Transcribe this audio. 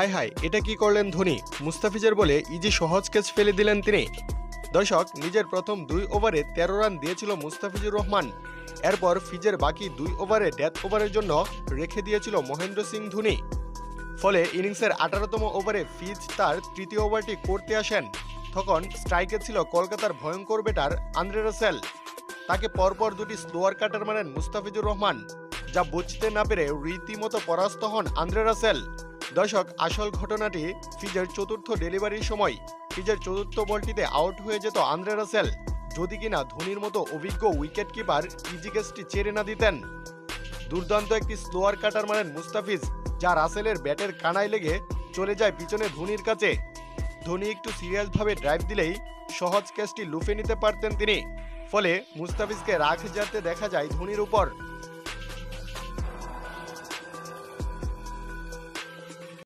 হায় হায়, এটা কি করলেন ধোনি। মুস্তাফিজের বলে ইজি সহজ ক্যাচ ফেলে দিলেন তিনি। দর্শক, নিজের প্রথম 2 ওভারে 13 রান দিয়েছিল মুস্তাফিজুর রহমান। এরপর ফিজের বাকি 2 ওভারে ডেথ ওভারের জন্য রেখে দিয়েছিল মহেন্দ্র সিং ধোনি। ফলে ইনিংসের 18তম ওভারে ফিজ তার তৃতীয় ওভারটি করতে আসেন। তখন স্ট্রাইকে ছিল কলকাতার ভয়ঙ্কর ব্যাটার আন্দ্রে রাসেল। তাকে পরপর 2টি স্লোয়ার কাটার মারেন মুস্তাফিজুর রহমান, যা বুঝতে না পেরে রীতিমতো পরাস্ত হন আন্দ্রে রাসেল। দর্শক, আসল ঘটনাটি ফিজের চতুর্থ ডেলিভারির সময়। ফিজের চতুর্থ বলটিতে আউট হয়ে যেত আন্দ্রে রাসেল, যদি কিনা ধোনির মতো অভিজ্ঞ উইকেট কিপার ইজি ক্যাচটি ছেড়ে না দিতেন। দুর্দান্ত একটি স্লোয়ার কাটার মারেন মুস্তাফিজ, যা রাসেলের ব্যাটের কানায় লেগে চলে যায় পিছনে ধোনির কাছে। ধোনি একটু সিরিয়াসভাবে ড্রাইভ দিলেই সহজ ক্যাচটি লুফে নিতে পারতেন তিনি। ফলে মুস্তাফিজকে রাগ জানতে দেখা যায় ধোনির উপর।